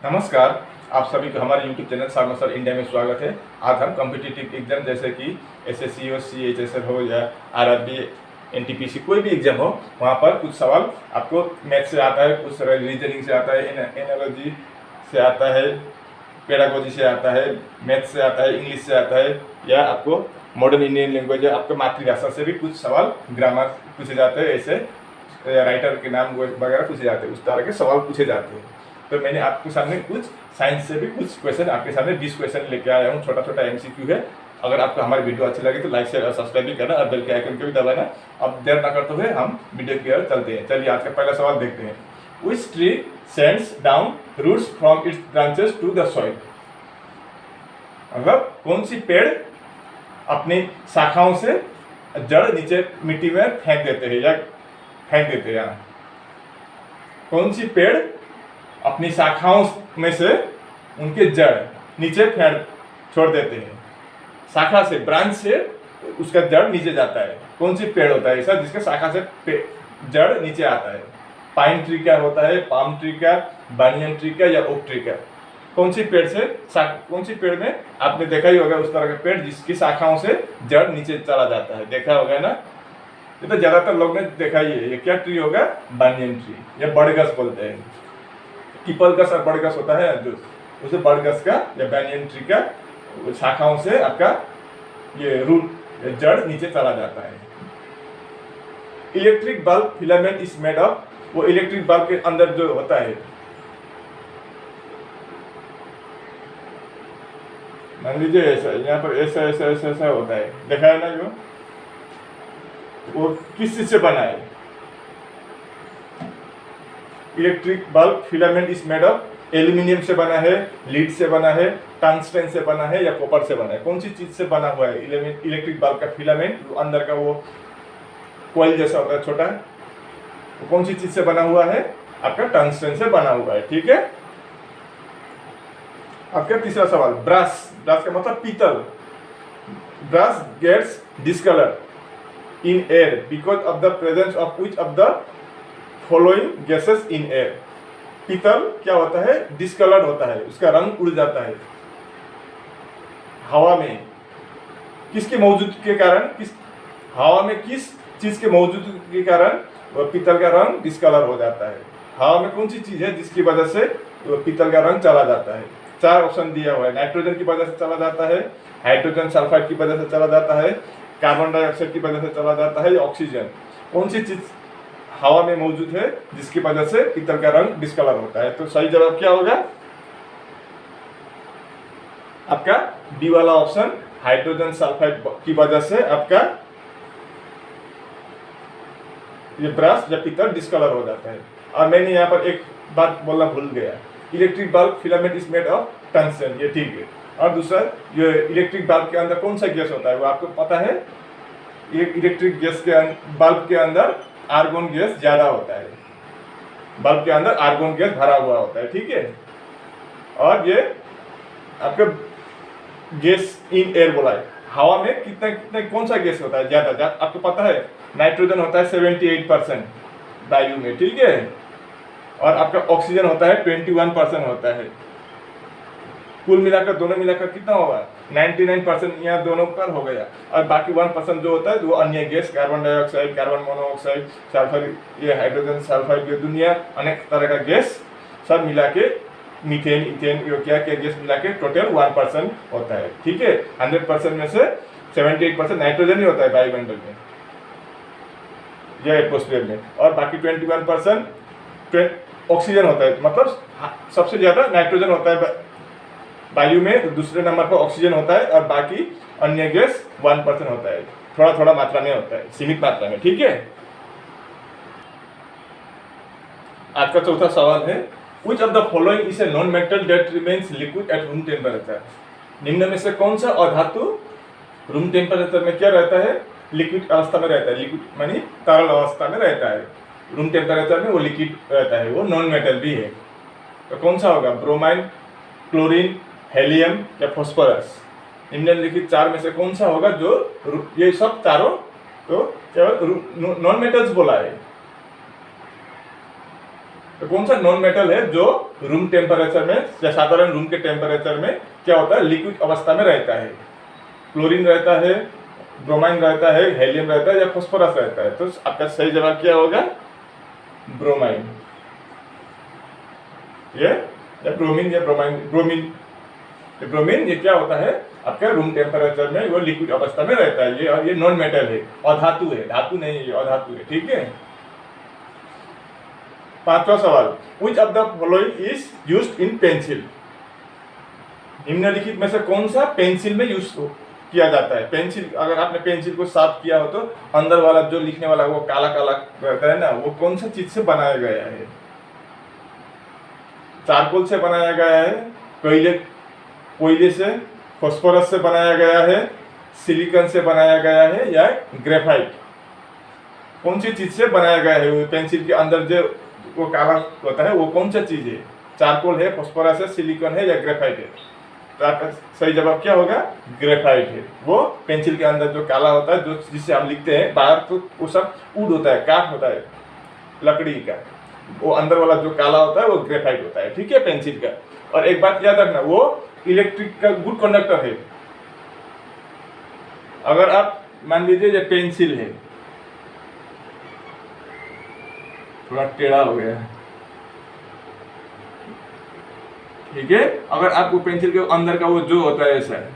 नमस्कार, आप सभी को हमारे YouTube चैनल सागर सर इंडिया में स्वागत है। आज हम कॉम्पिटिटिव एग्जाम जैसे कि एसएससी हो, सीएचएसएल हो या आरआरबी, एनटीपीसी कोई भी एग्जाम हो, वहाँ पर कुछ सवाल आपको मैथ से आता है, कुछ रीजनिंग से आता है, एनालॉजी से आता है, पेडागोजी से आता है, मैथ से आता है, इंग्लिश से आता है, या आपको मॉडर्न इंडियन लैंग्वेज या आपके मातृभाषा से भी कुछ सवाल ग्रामर पूछे जाते हैं। ऐसे राइटर के नाम वगैरह पूछे जाते हैं, उस तरह के सवाल पूछे जाते हैं। तो मैंने आपके सामने कुछ साइंस से भी कुछ क्वेश्चन आपके सामने 20 क्वेश्चन लेके आया हूँ। छोटा छोटा एमसीक्यू है। अगर आपको हमारी वीडियो अच्छी लगे तो लाइक शेयर और सब्सक्राइब भी करना और बेल के आइकन को भी दबाना। अब देर ना करते हुए हम वीडियो की ओर चलते हैं। चलिए आज का पहला सवाल देखते हैं। Which tree sends down roots from its branches to the soil? मतलब कौन सी पेड़ अपनी शाखाओं से जड़ नीचे मिट्टी में फेंक देते हैं या फेंक देते हैं। कौन सी पेड़ अपनी शाखाओं में से उनके जड़ नीचे फेंक छोड़ देते हैं। शाखा से, ब्रांच से उसका जड़ नीचे जाता है। कौन सी पेड़ होता है ऐसा जिसके शाखा से जड़ नीचे आता है? पाइन ट्री का होता है, पाम ट्री का, बानियन ट्री का या ओक ट्री का? कौन सी पेड़ से कौन सी पेड़ में आपने देखा ही होगा उस तरह का पेड़ जिसकी शाखाओं से जड़ नीचे चला जाता है? देखा होगा ना? ये तो ज्यादातर लोग ने देखा ही है। ये क्या ट्री होगा? बानियन ट्री या बड़गस बोलते हैं। पीपल गस और बड़गस होता है जो उसे बड़गस का या बानियन ट्री का शाखाओं से आपका ये रूट जड़ नीचे चला जाता है। Electric bulb filament is made of, वो इलेक्ट्रिक बल्ब के अंदर जो होता है, मान लीजिए ऐसा, यहाँ पर ऐसा ऐसा ऐसा ऐसा होता है, देखा है ना? जो वो किस चीज से बना है? Electric bulb filament is made of aluminium से बना है, लीड से बना है, टंगस्टन से बना है या कॉपर से बना है? कौन सी चीज से बना हुआ है इलेक्ट्रिक बल्ब का फिलामेंट? अंदर का वो कॉइल जैसा होता है छोटा, वो कौन सी चीज से बना हुआ है? आपका टंगस्टन से बना हुआ है। ठीक है। आपका तीसरा सवाल, ब्रास, ब्रास का मतलब पीतल। Brass gets discolour in air because of the presence of which of the following gases in air? पीतल क्या होता है? डिस्कलर्ड होता है, उसका रंग उड़ जाता है हवा में। किसके मौजूदगी के कारण? हवा में किस चीज के मौजूदगी के कारण वह पीतल का रंग डिस्कलर हो जाता है? हवा में कौन सी चीज है जिसकी वजह से वह पीतल का रंग चला जाता है? 4 ऑप्शन दिया हुआ है। नाइट्रोजन की वजह से चला जाता है, हाइड्रोजन सल्फाइड की वजह से चला जाता है, कार्बन डाइऑक्साइड की वजह से चला जाता है या ऑक्सीजन? कौन सी चीज हवा में मौजूद है जिसकी वजह से पीतल का रंग डिस्कलर होता है? तो सही जवाब क्या होगा आपका? डी वाला ऑप्शन, हाइड्रोजन सल्फाइड की वजह से आपका ये ब्रास या पीतल डिस्कलर हो जाता है। और मैंने यहाँ पर एक बात बोलना भूल गया, electric bulb filament is made of tungsten, ये ठीक है। और दूसरा, ये इलेक्ट्रिक बल्ब के अंदर कौन सा गैस होता है वो आपको पता है? ये इलेक्ट्रिक गैस के बल्ब के अंदर आर्गोन गैस ज्यादा होता है। बल्ब के अंदर आर्गोन गैस भरा हुआ होता है। ठीक है। और ये आपका गैस इन एयर बोला है। हवा में कितना कितना कौन सा गैस होता है ज्यादा? आपको पता है नाइट्रोजन होता है 78% वायु में। ठीक है। और आपका ऑक्सीजन होता है 21% होता है। कुल मिलाकर दोनों मिलाकर कितना होगा? 99% यहाँ दोनों पर हो गया। और बाकी 1% जो होता है वो अन्य gas, carbon dioxide, carbon monoxide, sulphur, ये हाइड्रोजन सल्फाइड, ये दुनिया अनेक तरह का गैस सब मिला के मीथेन, इथेन, ये क्या क्या गैस मिला के टोटल 1% होता है। ठीक है। 100% में से 78% नाइट्रोजन ही होता है वायुमंडल में या एटमॉस्फेयर में, और बाकी 21% ऑक्सीजन होता है। मतलब सबसे ज्यादा नाइट्रोजन होता है वायु में, दूसरे नंबर पर ऑक्सीजन होता है, और बाकी अन्य गैस 1% होता है। थोड़ा थोड़ा मात्रा में होता है, सीमित मात्रा में। ठीक है। आज का चौथा सवाल है, which of the following is a non metal that remains liquid at room temperature? निम्न में से कौन सा अधातु रूम टेम्परेचर में क्या रहता है? लिक्विड अवस्था में रहता है। लिक्विड मानी तरल अवस्था में रहता है। रूम टेम्परेचर में वो लिक्विड रहता है, वो नॉन मेटल भी है। तो कौन सा होगा? ब्रोमाइन, क्लोरीन, हेलियम या फास्फोरस? निम्नलिखित 4 में से कौन सा होगा जो ये सब चारों तो केवल नॉन मेटल्स बोला है? तो कौन सा नॉन मेटल है जो रूम टेम्परेचर में या साधारण रूम के टेम्परेचर में क्या होता है, लिक्विड अवस्था में रहता है? क्लोरीन रहता है, ब्रोमाइन रहता है, हेलियम रहता है या फास्फोरस रहता है? तो आपका सही जवाब क्या होगा? ब्रोमाइन। ये या ब्रोमीन या ब्रोमीन ये क्या होता है आपका रूम टेम्परेचर में वो लिक्विड अवस्था में रहता है ये, और ये नॉन मेटल है, अधातु है, धातु नहीं है, ये अधातु है। ठीक है। पांचवा सवाल, which of the following is used in pencil? निम्नलिखित में से कौन सा पेंसिल में यूज किया जाता है? पेंसिल, अगर आपने पेंसिल को साफ किया हो तो अंदर वाला जो लिखने वाला वो काला काला रहता है ना, वो कौन सा चीज से बनाया गया है? चारकोल से बनाया गया है, कोयले से, फास्फोरस से बनाया गया है, सिलिकॉन से बनाया गया है या ग्रेफाइट? कौन सी चीज से बनाया गया है? वो पेंसिल के अंदर जो वो काला होता है वो कौन सा चीज है? चारकोल है, फास्फोरस है, सिलिकॉन है या ग्रेफाइट है? तो आपका सही जवाब क्या होगा? ग्रेफाइट है। वो पेंसिल के अंदर जो काला होता है, जो जिससे हम लिखते हैं, बाहर तो वो सब वुड होता है, काठ होता है लकड़ी का, वो अंदर वाला जो काला होता है वो ग्रेफाइट होता है। ठीक है, पेंसिल का। और एक बात याद रखना, वो इलेक्ट्रिक का गुड कंडक्टर है। अगर आप मान लीजिए ये पेंसिल है, थोड़ा टेढ़ा हो गया है, ठीक है, अगर आप वो पेंसिल के अंदर का वो जो होता है ऐसा है,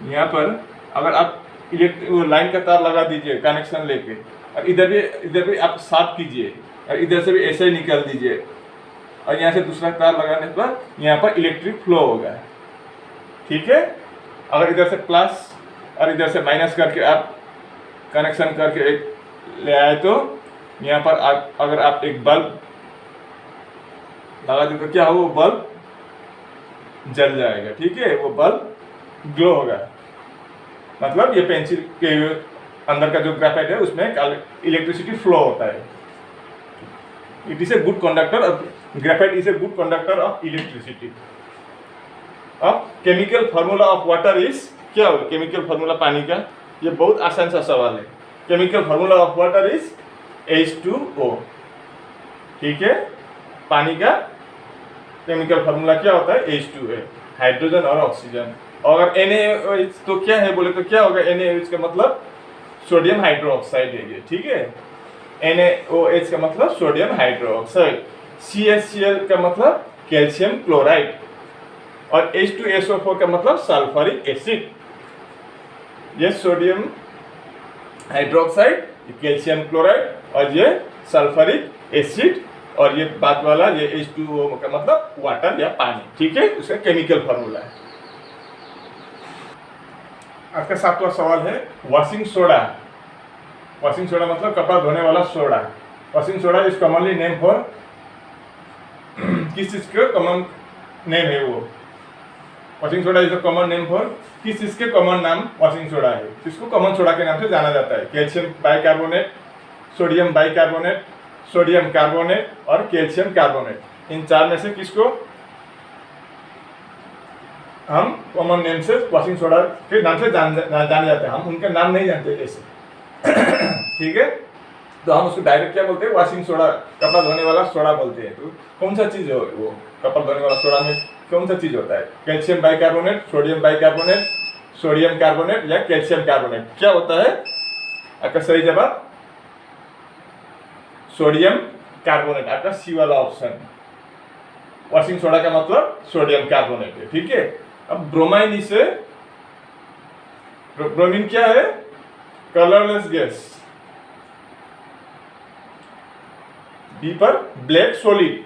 यहाँ पर अगर आप वो लाइन का तार लगा दीजिए कनेक्शन लेके, और इधर भी आप साफ कीजिए और इधर से भी ऐसे ही निकाल दीजिए, और यहाँ से दूसरा तार लगाने पर यहाँ पर इलेक्ट्रिक फ्लो होगा। ठीक है। अगर इधर से प्लस और इधर से माइनस करके आप कनेक्शन करके एक ले आए तो यहाँ पर अगर आप एक बल्ब लगा दें तो क्या हो, वो बल्ब जल जाएगा। ठीक है, वो बल्ब ग्लो होगा। मतलब ये पेंसिल के अंदर का जो ग्रेफाइट है उसमें इलेक्ट्रिसिटी फ्लो होता है। It is a good conductor of graphite, is a good conductor of electricity. अब chemical formula of water is क्या होगा? केमिकल फार्मूला पानी का, ये बहुत आसान सा सवाल है। Chemical formula of water is H2O। ठीक है, पानी का केमिकल फार्मूला क्या होता है? H2O, हाइड्रोजन और ऑक्सीजन। और NaOH तो क्या है बोले तो क्या होगा? NaOH का मतलब सोडियम हाइड्रोक्साइड है ये। ठीक है, NaOH का मतलब सोडियम हाइड्रोक्साइड। CaCl का मतलब कैल्शियम क्लोराइड, और H2SO4 का मतलब सल्फ्यूरिक एसिड। ये सोडियम हाइड्रोक्साइड, कैल्शियम क्लोराइड और ये सल्फ्यूरिक एसिड, और ये बाद वाला ये H2O का मतलब वाटर या पानी। ठीक है, उसका केमिकल फार्मूला है। आज का 7वां सवाल है वॉशिंग सोडा। वॉशिंग सोडा मतलब कपड़ा धोने वाला soda. Washing soda is commonly name for, किस चीज का कॉमन नेम है वो? Washing soda is a common name for, किस चीज के कॉमन नाम वॉशिंग सोडा है? इसको कॉमन सोडा के नाम से जाना जाता है। Calcium bicarbonate, sodium bicarbonate, sodium carbonate और कैल्शियम कार्बोनेट। इन चार में से किसको हम कॉमन नेम से वॉशिंग सोडा के नाम से जाने जाते हैं? हम उनके नाम नहीं जानते ऐसे। ठीक है, तो हम उसको डायरेक्ट क्या बोलते हैं? वॉशिंग सोडा, कपड़ा धोने वाला सोडा बोलते हैं। तो कौन सा चीज है वो? कपड़ा धोने वाला सोडा में कौन सा चीज होता है? Calcium bicarbonate, sodium bicarbonate, sodium carbonate या कैल्शियम कार्बोनेट? क्या होता है आपका सही जवाब? सोडियम कार्बोनेट, आपका सी वाला ऑप्शन। वॉशिंग सोडा का मतलब सोडियम कार्बोनेट है। ठीक है। अब ब्रोमाइन इसे, ब्रोमीन क्या है? Colourless gas. बी पर ब्लैक सॉलिड,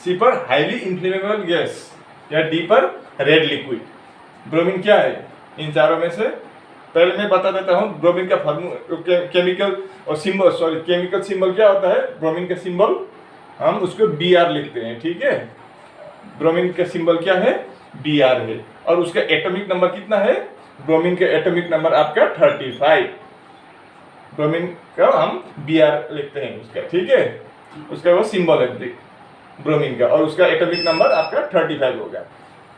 सी पर हाईली इन्फ्लेमेबल गैस या डी पर रेड लिक्विड। ब्रोमीन क्या है इन चारों में से? पहले मैं बता देता हूँ ब्रोमीन का केमिकल और सिंबल, केमिकल सिंबल क्या होता है? ब्रोमीन का सिंबल हम उसको Br लिखते हैं। ठीक है, ब्रोमीन का सिंबल क्या है? Br है। और उसका एटॉमिक नंबर कितना है? ब्रोमीन का एटॉमिक नंबर आपका 35। ब्रोमीन का हम Br लिखते हैं उसका। ठीक है, उसका वो सिंबल है ब्रोमीन का, और उसका एटॉमिक नंबर आपका 35 होगा।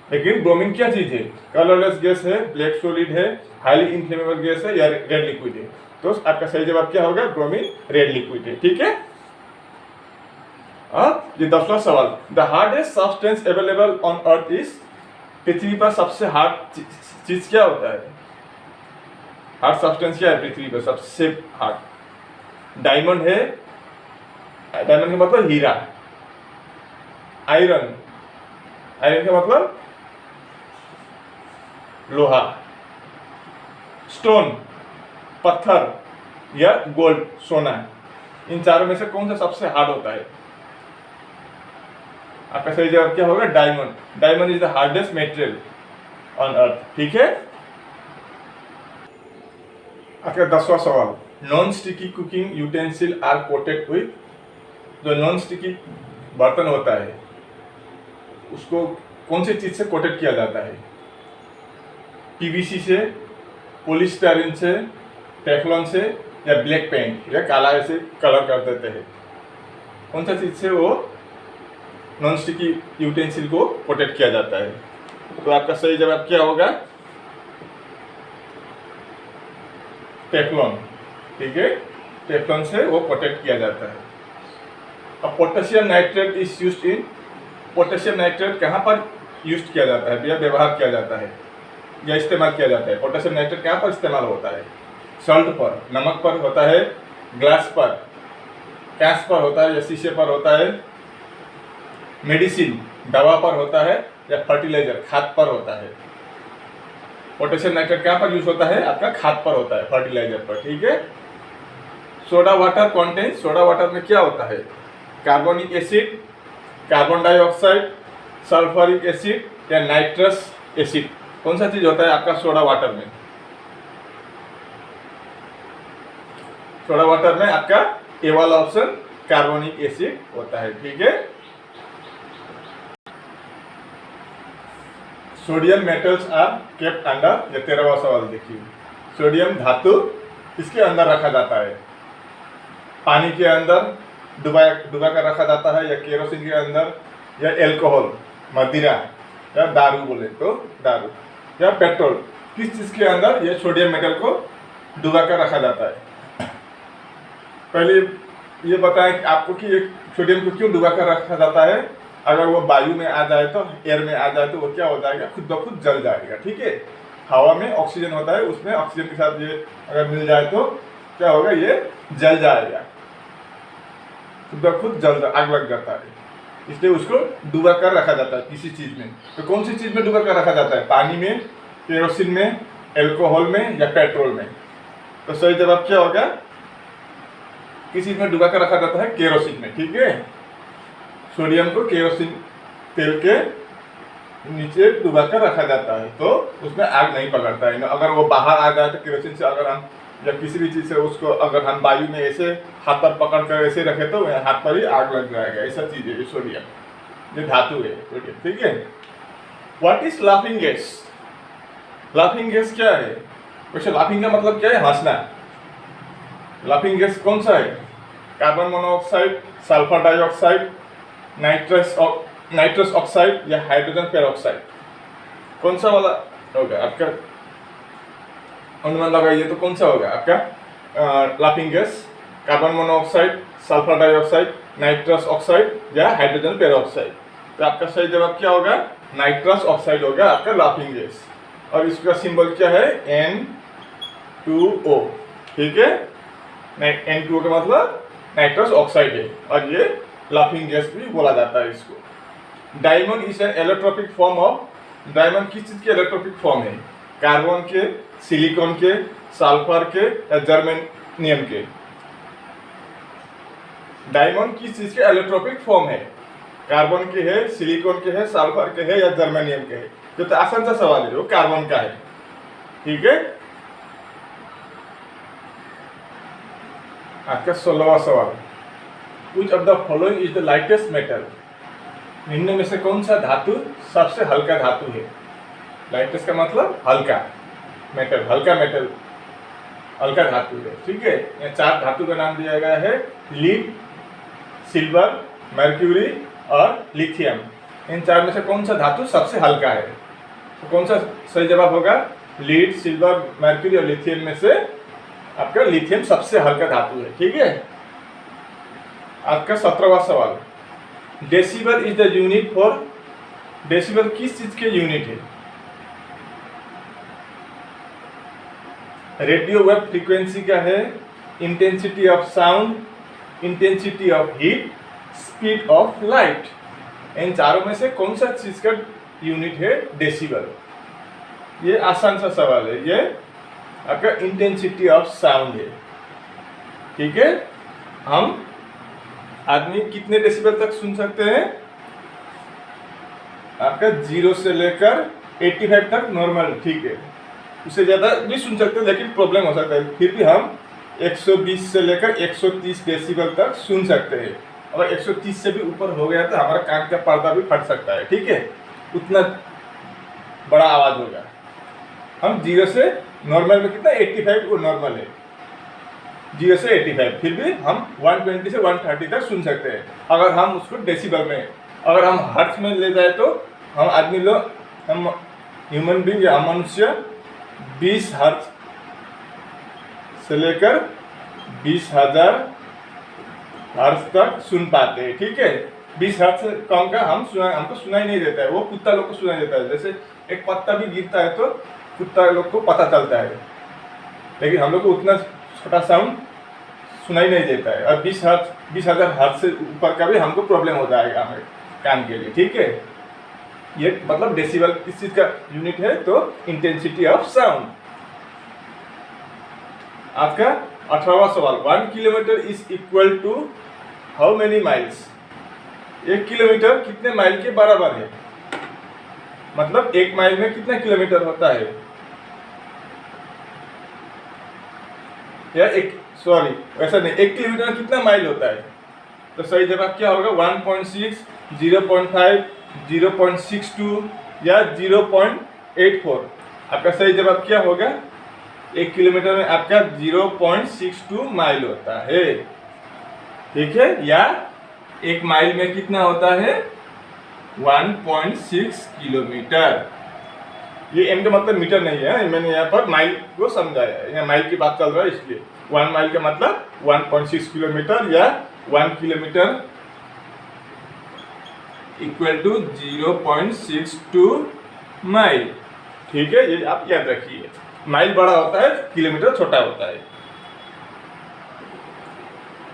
लेकिन ब्रोमीन क्या चीज है? कलरलेस गैस है, ब्लैक सॉलिड है, हाईली इन्फ्लेमेबल गैस है या रेड लिक्विड है? तो आपका सही जवाब क्या होगा? ब्रोमीन रेड लिक्विड है। ठीक है। ये 10वां सवाल, the hardest substance available on earth is, पृथ्वी पर सबसे हार्ड चीज क्या होता है? हार्ड सब्सटेंस क्या है पृथ्वी पर सबसे हार्ड? डायमंड है, डायमंड का मतलब हीरा। आयरन, आयरन का मतलब लोहा। स्टोन, पत्थर या गोल्ड, सोना। इन चारों में से कौन सा सबसे हार्ड होता है? आपका सही जवाब क्या होगा? Diamond. Diamond is the hardest material on earth. ठीक है। आपका 10वां सवाल, non sticky cooking utensil are coated with, जो नॉन स्टिकी बर्तन होता है उसको कौन सी चीज से कोटेड किया जाता है? पीवीसी से, पॉलीस्टायरीन से, टेफलॉन से या ब्लैक पेंट या काला ऐसे कलर कर देते हैं? कौन सा चीज से वो नॉन स्टिकी यूटेंसिल को कोटेड किया जाता है? तो आपका सही जवाब क्या होगा? टेफलॉन। ठीक है, टेफलॉन से वो कोटेड किया जाता है। अब potassium nitrate is used in, potassium nitrate कहाँ पर यूज किया जाता है या व्यवहार किया जाता है या इस्तेमाल किया जाता है? पोटेशियम नाइट्रेट कहाँ पर इस्तेमाल होता है? सॉल्ट पर, नमक पर होता है, ग्लास पर, कांच पर होता है या शीशे पर होता है, मेडिसिन दवा पर होता है या फर्टिलाइजर खाद पर होता है? पोटेशियम नाइट्रेट कहाँ पर यूज होता है? आपका खाद पर होता है, फर्टिलाइजर पर। ठीक है। Soda water content, soda water में क्या होता है? Carbonic acid, carbon dioxide, sulphuric acid या नाइट्रस एसिड? कौन सा चीज होता है आपका सोडा वाटर में? सोडा वाटर में आपका ए वाला ऑप्शन कार्बोनिक एसिड होता है। ठीक है। Sodium metals are kept under, ये 13वां सवाल देखिए। सोडियम धातु किसके अंदर रखा जाता है? पानी के अंदर डुबा कर रखा जाता है या केरोसिन के अंदर या एल्कोहल, मदिरा या दारू बोले तो दारू या पेट्रोल, किस चीज के अंदर ये सोडियम मेटल को डुबा कर रखा जाता है? पहले ये बताएं कि आपको कि एक सोडियम को क्यों डुबा कर रखा जाता है। अगर वो वायु में आ जाए तो, एयर में आ जाए तो वो क्या हो जाएगा? खुद ब खुद जल जाएगा। ठीक है। हवा में ऑक्सीजन होता है, उसमें ऑक्सीजन के साथ ये अगर मिल जाए तो क्या होगा? ये जल जाएगा, खुद ब खुद जल, आग लग जाता है। इसलिए उसको डुबा कर रखा जाता है किसी चीज में। तो कौन सी चीज में डुबा कर रखा जाता है? पानी में, केरोसिन में, एल्कोहल में या पेट्रोल में? तो सही जवाब क्या होगा? किस चीज में डुबा कर रखा जाता है? केरोसिन में। ठीक है। सोडियम को केरोसिन तेल के नीचे डुबा कर रखा जाता है तो उसमें आग नहीं पकड़ता है। अगर वो बाहर आ जाए तो केरोसिन से, अगर हम या किसी भी चीज से उसको अगर हम वायु में ऐसे हाथ पर पकड़ कर ऐसे रखे तो हाथ पर ही आग लग जाएगा। ऐसा चीज है ये सोडियम, ये धातु है सोडियम। ठीक है। What is laughing gas? Laughing gas क्या है? वैसे लाफिंग का मतलब क्या है? हंसना। लाफिंग गैस कौन सा है? Carbon monoxide, sulphur dioxide, nitrous oxide या हाइड्रोजन पेरोक्साइड? कौन सा वाला होगा आपका? अनुमान लगाइए तो कौन सा होगा आपका laughing gas? Carbon monoxide, sulphur dioxide, nitrous oxide या हाइड्रोजन पेरोक्साइड? तो आपका सही जवाब क्या होगा? नाइट्रस ऑक्साइड होगा आपका लाफिंग गैस। और इसका सिंबल क्या है? N2O। ठीक है। N2O का मतलब नाइट्रस ऑक्साइड है और ये लाफिंग गैस भी बोला जाता है इसको। Diamond is an allotropic form of, diamond किस चीज के इलेक्ट्रोपिक फॉर्म है? कार्बन के, सिलिकॉन के, सल्फर के या जर्मेनियम के? डायमंड किस चीज के इलेक्ट्रोपिक फॉर्म है? कार्बन के है, सिलिकॉन के है, सल्फर के है या जर्मेनियम के है? तो आसान सा सवाल है, वो कार्बन का है। ठीक है। आपका 16वां सवाल, which of the following is the lightest metal? निम्न में से कौन सा धातु सबसे हल्का धातु है? लाइटेस्ट का मतलब हल्का, मेटल, हल्का मेटल, हल्का धातु है। ठीक है। यहाँ 4 धातु का नाम दिया गया है, लीड, सिल्वर, मर्क्यूरी और लिथियम। इन 4 में से कौन सा धातु सबसे हल्का है? तो कौन सा सही जवाब होगा? लीड, सिल्वर, मर्क्यूरी और लिथियम में से आपका लिथियम सबसे हल्का धातु है। ठीक है। आपका 17वां सवाल, decibel is the unit for, decibel किस चीज के यूनिट है? रेडियो वेव फ्रीक्वेंसी का है, intensity of sound, intensity of heat, speed of light. इन चारों में से कौन सा चीज का यूनिट है डेसिबल? ये आसान सा सवाल है। ये आपका इंटेंसिटी ऑफ साउंड है। ठीक है, हम आदमी कितने डेसिबल तक सुन सकते हैं? आपका 0 से लेकर 85 तक नॉर्मल, ठीक है। उससे ज़्यादा भी सुन सकते हैं लेकिन प्रॉब्लम हो सकता है। फिर भी हम 120 से लेकर 130 डेसिबल तक सुन सकते हैं। अगर 130 से भी ऊपर हो गया तो हमारा कान का पर्दा भी फट सकता है। ठीक है, उतना बड़ा आवाज़ होगा। हम 0 से नॉर्मल में कितना 85 वो नॉर्मल है, 0 से 85। फिर भी हम 120 से 130 तक सुन सकते हैं अगर हम उसको डेसिबल में। अगर हम हर्ट्ज में ले जाए तो हम आदमी लोग, हम ह्यूमन बींग या मनुष्य 20 हर्ट्ज से लेकर 20,000 हर्ट्ज तक सुन पाते हैं। ठीक है, 20 हर्ट्ज से कम का हमको सुनाई नहीं देता है, वो कुत्ता लोग को सुनाई देता है। जैसे एक पत्ता भी गिरता है तो कुत्ता लोग को पता चलता है, लेकिन हम लोग को उतना छोटा साउंड सुनाई नहीं देता है। और 20,000 हर्ट्ज से ऊपर का भी हमको प्रॉब्लम हो जाएगा हमारे कान के लिए। ठीक है, ये मतलब डेसिबल किस चीज का यूनिट है? तो इंटेंसिटी ऑफ साउंड। आपका 18वां सवाल, 1 kilometre is equal to how many miles? 1 kilometre कितने माइल के बराबर है? मतलब 1 माइल में कितना किलोमीटर होता है? या वैसा नहीं, 1 किलोमीटर में कितना माइल होता है? तो सही जवाब क्या होगा? 1.6, 0.5, 0.62 या 0.84। आपका सही जवाब क्या होगा? 1 किलोमीटर में आपका 0.62 माइल होता है। ठीक है, या 1 माइल में कितना होता है? 1.6 किलोमीटर। ये एम का मतलब मीटर नहीं है, मैंने यहाँ पर माइल को समझाया है। यहाँ माइल की बात चल रहा है, इसलिए 1 माइल का मतलब 1.6 किलोमीटर या 1 किलोमीटर इक्वल टू 0.62 माइल। ठीक है, ये आप याद रखिए। माइल बड़ा होता है, किलोमीटर छोटा होता है।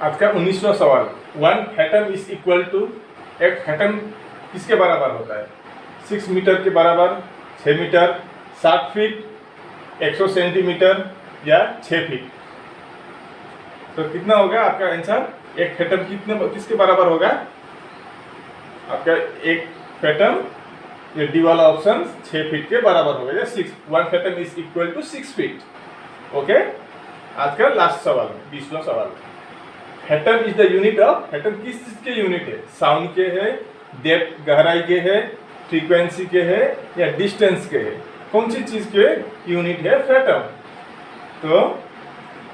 आज का 19वां सवाल, 1 फैटम इज इक्वल टू, एक फैटम किसके बराबर होता है? 6 मीटर के बराबर, 6 मीटर, 7 फीट, 100 सेंटीमीटर या 6 फीट। तो कितना होगा आपका आंसर? एक फैटम किसके बराबर होगा? आपका एक फैटम, ये डी वाला ऑप्शन 6 फीट के बराबर होगा, या 1 fathom is equal to 6 feet. Okay, आज का लास्ट सवाल, 20वां सवाल, fathom is the unit of, fathom किस चीज के यूनिट है? साउंड के है, डेप्थ गहराई के है, फ्रीक्वेंसी के है या डिस्टेंस के है? कौन सी चीज के यूनिट है फैटम? तो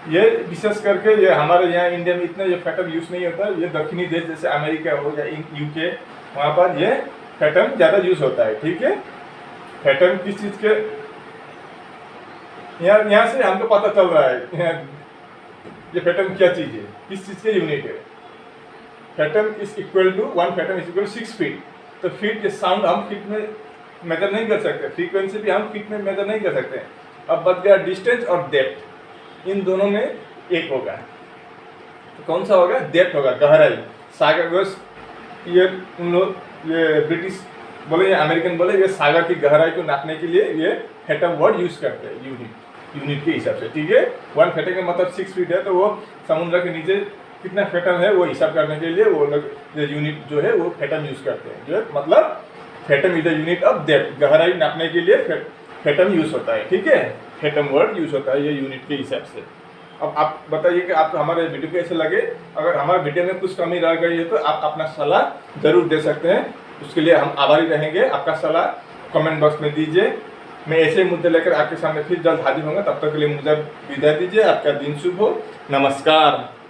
ये विशेष करके ये हमारे यहाँ इंडिया में इतना ये फैटम यूज नहीं होता। ये दक्षिणी देश जैसे अमेरिका हो या यूके, वहाँ पर ये फैटम ज़्यादा यूज होता है। ठीक है, फैटम किस चीज़ के, यहाँ से हमको पता चल रहा है ये फैटम क्या चीज़ है, किस चीज़ के यूनिट है। Fathom is equal to 1 fathom is equal 6 feet. तो फीट, ये साउंड हम फीट में मेजर नहीं कर सकते, फ्रीक्वेंसी भी हम फीट में मेजर नहीं कर सकते। अब बच गया डिस्टेंस और डेप्थ, इन दोनों में एक होगा। तो कौन सा होगा? डेप्थ होगा, गहराई। सागर, ये उन लोग, ये ब्रिटिश बोले या अमेरिकन बोले, ये सागर की गहराई को नापने के लिए ये फैटम वर्ड यूज करते हैं, यूनिट के हिसाब से। ठीक है, 1 फैटम का मतलब 6 फीट है, तो वो समुद्र के नीचे कितना फैटम है वो हिसाब करने के लिए वो लोग यूनिट जो है वो फैटम यूज करते हैं। जो मतलब fathom is the unit of depth, गहराई नापने के लिए फैटम यूज होता है। ठीक है, फैटम वर्ड यूज होता है ये यूनिट के हिसाब से। अब आप बताइए कि आपको हमारे वीडियो कैसे लगे। अगर हमारे वीडियो में कुछ कमी रह गई है तो आप अपना सलाह जरूर दे सकते हैं, उसके लिए हम आभारी रहेंगे। आपका सलाह कमेंट बॉक्स में दीजिए। मैं ऐसे मुद्दे लेकर आपके सामने फिर जल्द हाजिर होंगे। तब तक के लिए मुझे विदाई दीजिए। आपका दिन शुभ हो। नमस्कार।